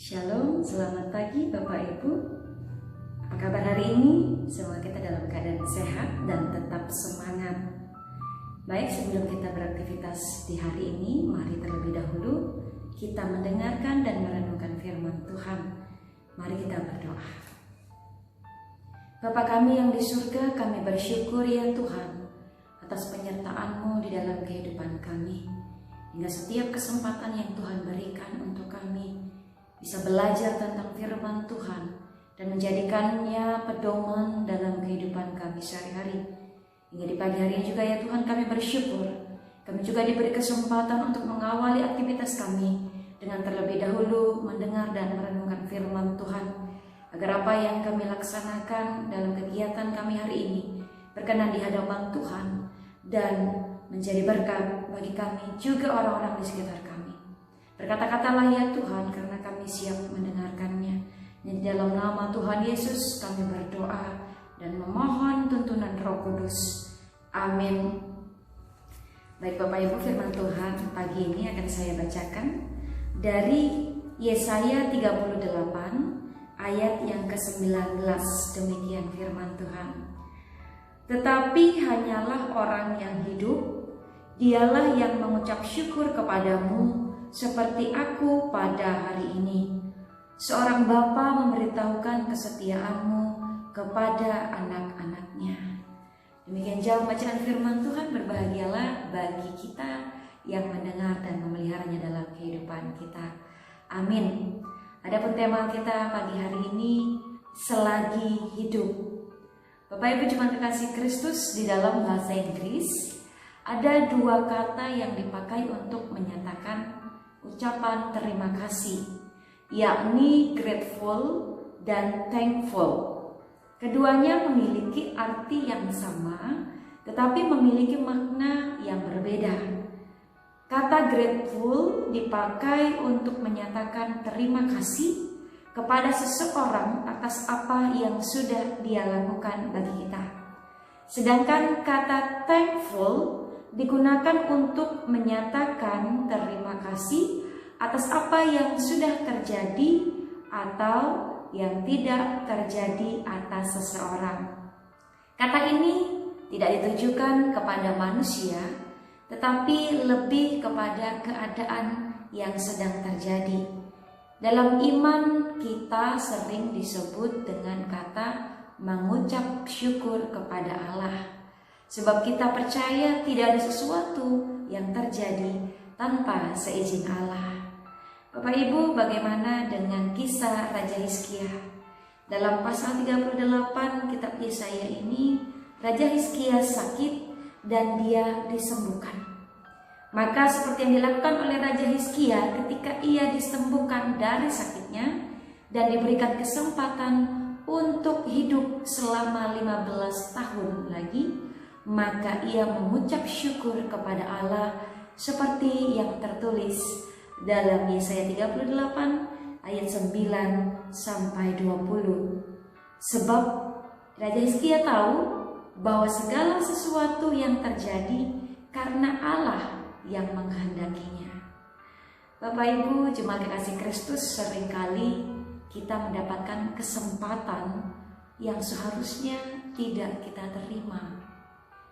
Shalom, selamat pagi Bapak Ibu. Apa kabar hari ini? Semoga kita dalam keadaan sehat dan tetap semangat. Baik, sebelum kita beraktivitas di hari ini, mari terlebih dahulu kita mendengarkan dan merenungkan firman Tuhan. Mari kita berdoa. Bapa kami yang di surga, kami bersyukur ya Tuhan atas penyertaan-Mu di dalam kehidupan kami. Hingga setiap kesempatan yang Tuhan berikan untuk kami bisa belajar tentang firman Tuhan dan menjadikannya pedoman dalam kehidupan kami sehari-hari. Hingga di pagi hari ini juga ya Tuhan, kami bersyukur kami juga diberi kesempatan untuk mengawali aktivitas kami dengan terlebih dahulu mendengar dan merenungkan firman Tuhan, agar apa yang kami laksanakan dalam kegiatan kami hari ini berkenan di hadapan Tuhan dan menjadi berkat bagi kami juga orang-orang di sekitar kami. Berkata-katalah ya Tuhan, karena kami siap mendengarkannya. Dan di dalam nama Tuhan Yesus kami berdoa dan memohon tuntunan Roh Kudus. Amin. Baik Bapak Ibu, firman Tuhan pagi ini akan saya bacakan dari Yesaya 38 ayat yang ke-19. Demikian firman Tuhan. Tetapi hanyalah orang yang hidup, dialah yang mengucap syukur kepadamu, seperti aku pada hari ini. Seorang bapa memberitahukan kesetiaan-Mu kepada anak-anaknya. Demikian jauh bacaan firman Tuhan. Berbahagialah bagi kita yang mendengar dan memeliharanya dalam kehidupan kita. Amin. Adapun tema kita pagi hari ini, selagi hidup. Bapak Ibu jemaat kekasih Kristus, di dalam bahasa Inggris ada dua kata yang dipakai untuk menyatakan ucapan terima kasih, yakni grateful dan thankful. Keduanya memiliki arti yang sama, tetapi memiliki makna yang berbeda. Kata grateful dipakai untuk menyatakan terima kasih kepada seseorang atas apa yang sudah dia lakukan bagi kita. Sedangkan kata thankful digunakan untuk menyatakan terima kasih atas apa yang sudah terjadi atau yang tidak terjadi atas seseorang. Kata ini tidak ditujukan kepada manusia, tetapi lebih kepada keadaan yang sedang terjadi. Dalam iman kita sering disebut dengan kata mengucap syukur kepada Allah. Sebab kita percaya tidak ada sesuatu yang terjadi tanpa seizin Allah. Bapak Ibu, bagaimana dengan kisah Raja Hizkia? Dalam pasal 38 kitab Yesaya ini, Raja Hizkia sakit dan dia disembuhkan. Maka seperti yang dilakukan oleh Raja Hizkia ketika ia disembuhkan dari sakitnya dan diberikan kesempatan untuk hidup selama 15 tahun lagi, maka ia mengucap syukur kepada Allah seperti yang tertulis dalam Yesaya 38 ayat 9 sampai 20. Sebab Raja Hizkia tahu bahwa segala sesuatu yang terjadi karena Allah yang menghendakinya. Bapak Ibu jemaat kekasih Kristus, seringkali kita mendapatkan kesempatan yang seharusnya tidak kita terima.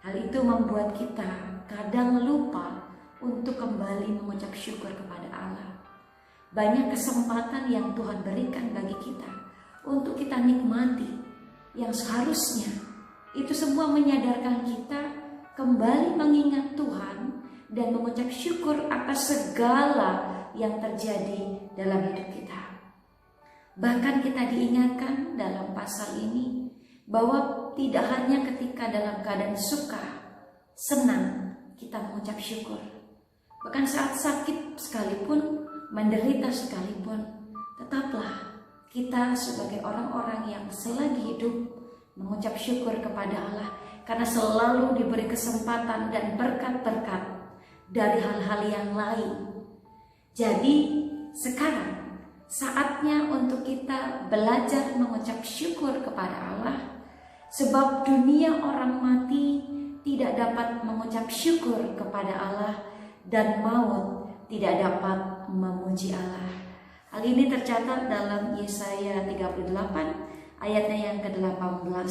Hal itu membuat kita kadang lupa untuk kembali mengucap syukur kepada Allah. Banyak kesempatan yang Tuhan berikan bagi kita untuk kita nikmati, yang seharusnya itu semua menyadarkan kita kembali mengingat Tuhan dan mengucap syukur atas segala yang terjadi dalam hidup kita. Bahkan kita diingatkan dalam pasal ini bahwa tidak hanya ketika dalam keadaan suka, senang, kita mengucap syukur. Bahkan saat sakit sekalipun, menderita sekalipun, tetaplah kita sebagai orang-orang yang selagi hidup mengucap syukur kepada Allah, karena selalu diberi kesempatan dan berkat-berkat dari hal-hal yang lain. Jadi sekarang saatnya untuk kita belajar mengucap syukur kepada Allah. Sebab dunia orang mati tidak dapat mengucap syukur kepada Allah, dan maut tidak dapat memuji Allah. Hal ini tercatat dalam Yesaya 38 ayatnya yang ke-18.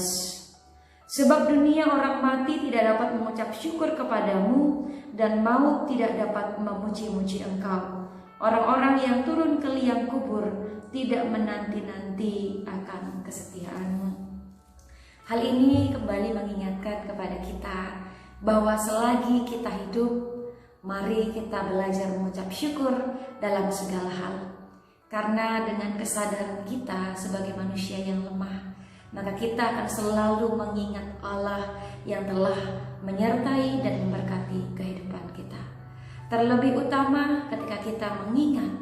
Sebab dunia orang mati tidak dapat mengucap syukur kepadamu, dan maut tidak dapat memuji-muji engkau. Orang-orang yang turun ke liang kubur tidak menanti-nanti akan kesetiaanmu. Hal ini kembali mengingatkan kepada kita bahwa selagi kita hidup, mari kita belajar mengucap syukur dalam segala hal. Karena dengan kesadaran kita sebagai manusia yang lemah, maka kita akan selalu mengingat Allah yang telah menyertai dan memberkati kehidupan kita. Terlebih utama ketika kita mengingat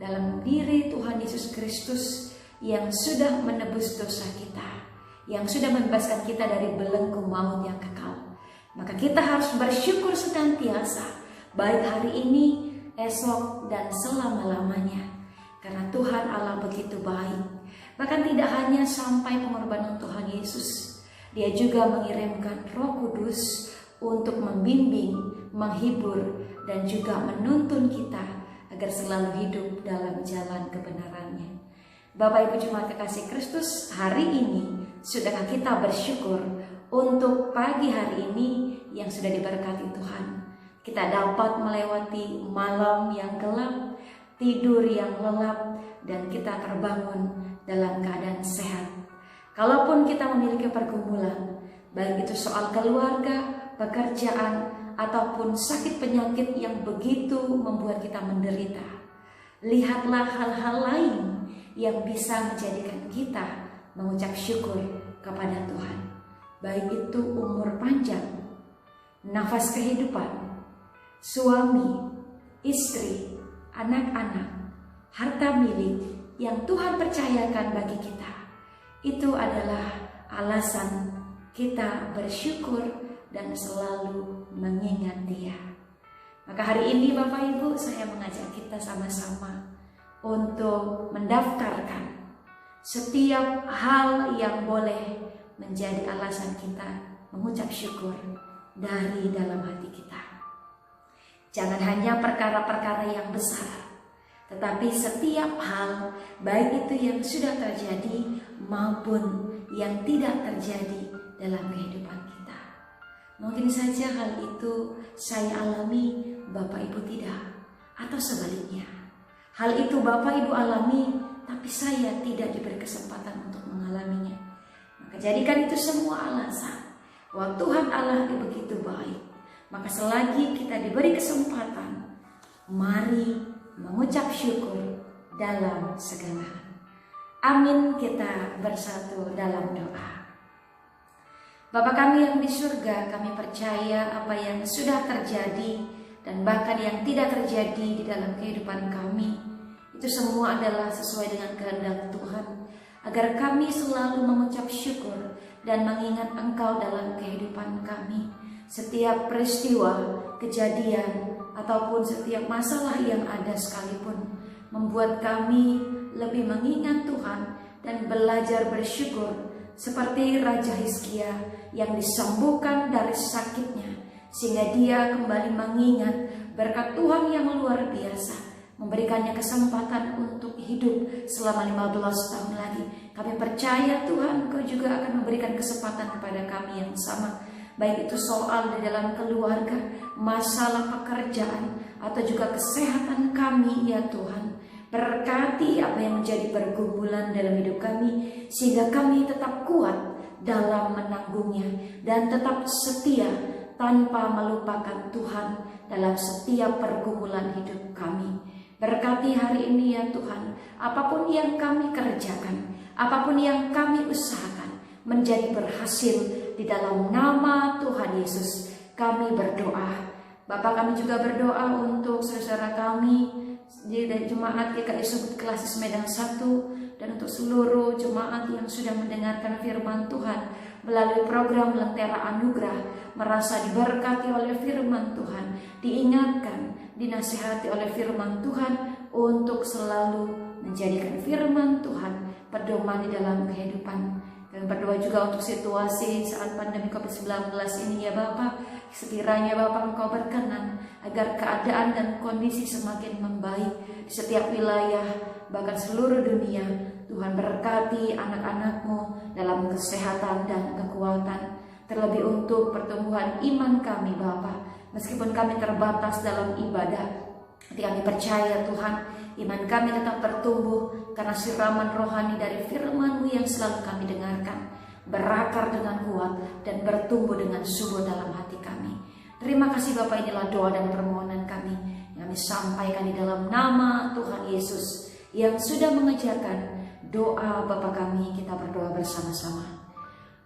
dalam diri Tuhan Yesus Kristus yang sudah menebus dosa kita, yang sudah membebaskan kita dari belenggu maut yang kekal. Maka kita harus bersyukur senantiasa, baik hari ini, esok, dan selama-lamanya. Karena Tuhan Allah begitu baik. Bahkan tidak hanya sampai pengorbanan Tuhan Yesus, Dia juga mengirimkan Roh Kudus untuk membimbing, menghibur, dan juga menuntun kita agar selalu hidup dalam jalan kebenarannya. Bapak Ibu Jemaat kekasih Kristus, hari ini sudahkah kita bersyukur untuk pagi hari ini yang sudah diberkati Tuhan? Kita dapat melewati malam yang gelap, tidur yang lelap, dan kita terbangun dalam keadaan sehat. Kalaupun kita memiliki pergumulan, baik itu soal keluarga, pekerjaan, ataupun sakit penyakit yang begitu membuat kita menderita, lihatlah hal-hal lain yang bisa menjadikan kita mengucap syukur kepada Tuhan. Baik itu umur panjang, nafas kehidupan, suami, istri, anak-anak, harta milik yang Tuhan percayakan bagi kita. Itu adalah alasan kita bersyukur dan selalu mengingat Dia. Maka hari ini Bapak Ibu, saya mengajak kita sama-sama untuk mendaftarkan setiap hal yang boleh menjadi alasan kita mengucap syukur dari dalam hati kita. Jangan hanya perkara-perkara yang besar, tetapi setiap hal, baik itu yang sudah terjadi maupun yang tidak terjadi dalam kehidupan kita. Mungkin saja hal itu saya alami, Bapak Ibu tidak, atau sebaliknya. Hal itu Bapak Ibu alami, tapi saya tidak diberi kesempatan untuk mengalaminya. Maka jadikan itu semua alasan bahwa Tuhan Allah begitu baik. Maka selagi kita diberi kesempatan, mari mengucap syukur dalam segala hal. Amin. Kita bersatu dalam doa. Bapa kami yang di surga, kami percaya apa yang sudah terjadi dan bahkan yang tidak terjadi di dalam kehidupan kami, itu semua adalah sesuai dengan kehendak Tuhan, agar kami selalu mengucap syukur dan mengingat Engkau dalam kehidupan kami. Setiap peristiwa, kejadian, ataupun setiap masalah yang ada sekalipun membuat kami lebih mengingat Tuhan dan belajar bersyukur, seperti Raja Hizkia yang disembuhkan dari sakitnya, sehingga dia kembali mengingat berkat Tuhan yang luar biasa, memberikannya kesempatan untuk hidup selama 15 tahun lagi. Kami percaya Tuhan, Kau juga akan memberikan kesempatan kepada kami yang sama, baik itu soal di dalam keluarga, masalah pekerjaan, atau juga kesehatan kami ya Tuhan. Berkati apa yang menjadi pergumulan dalam hidup kami, sehingga kami tetap kuat dalam menanggungnya dan tetap setia tanpa melupakan Tuhan dalam setiap pergumulan hidup kami. Berkati hari ini ya Tuhan, apapun yang kami kerjakan, apapun yang kami usahakan, menjadi berhasil di dalam nama Tuhan Yesus. Kami berdoa. Bapak, kami juga berdoa untuk saudara kami di jemaat GKI Subud Klasis Medan 1, dan untuk seluruh jemaat yang sudah mendengarkan firman Tuhan melalui program Lentera Anugerah, merasa diberkati oleh firman Tuhan, diingatkan, dinasihati oleh firman Tuhan untuk selalu menjadikan firman Tuhan pedoman di dalam kehidupan. Dan berdoa juga untuk situasi saat pandemi COVID-19 ini ya Bapak, Sekiranya Bapa Engkau berkenan agar keadaan dan kondisi semakin membaik di setiap wilayah, bahkan seluruh dunia. Tuhan berkati anak-anak-Mu dalam kesehatan dan kekuatan, terlebih untuk pertumbuhan iman kami Bapa. Meskipun kami terbatas dalam ibadah, tapi kami percaya Tuhan, iman kami tetap bertumbuh karena siraman rohani dari firman-Mu yang selalu kami dengarkan, berakar dengan kuat dan bertumbuh dengan subur dalam hati kami. Terima kasih Bapa, inilah doa dan permohonan kami yang kami sampaikan di dalam nama Tuhan Yesus yang sudah mengajarkan doa Bapa kami. Kita berdoa bersama-sama.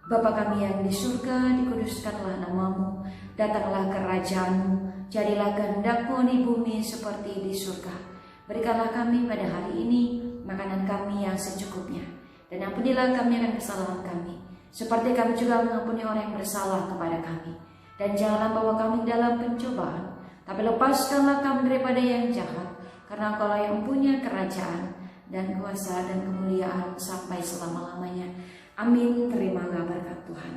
Bapa kami yang di surga, dikuduskanlah nama-Mu, datanglah kerajaan-Mu, jadilah kehendak-Mu di bumi seperti di surga. Berikanlah kami pada hari ini makanan kami yang secukupnya, dan ampunilah kami akan kesalahan kami, seperti kami juga mengampuni orang yang bersalah kepada kami. Dan janganlah bawa kami dalam pencobaan, tapi lepaskanlah kami daripada yang jahat, karena Engkau-lah yang punya kerajaan dan kuasa dan kemuliaan sampai selama-lamanya. Amin. Terimalah berkat Tuhan.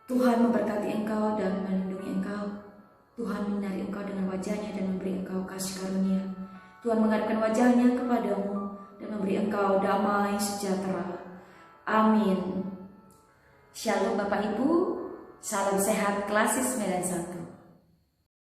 Tuhan memberkati engkau dan melindungi engkau. Tuhan menyinari engkau dengan wajah-Nya dan memberi engkau kasih karunia. Tuhan menghadapkan wajah-Nya kepadamu dan memberi engkau damai sejahtera. Amin. Shalom Bapak Ibu. Salam sehat Klasis 91.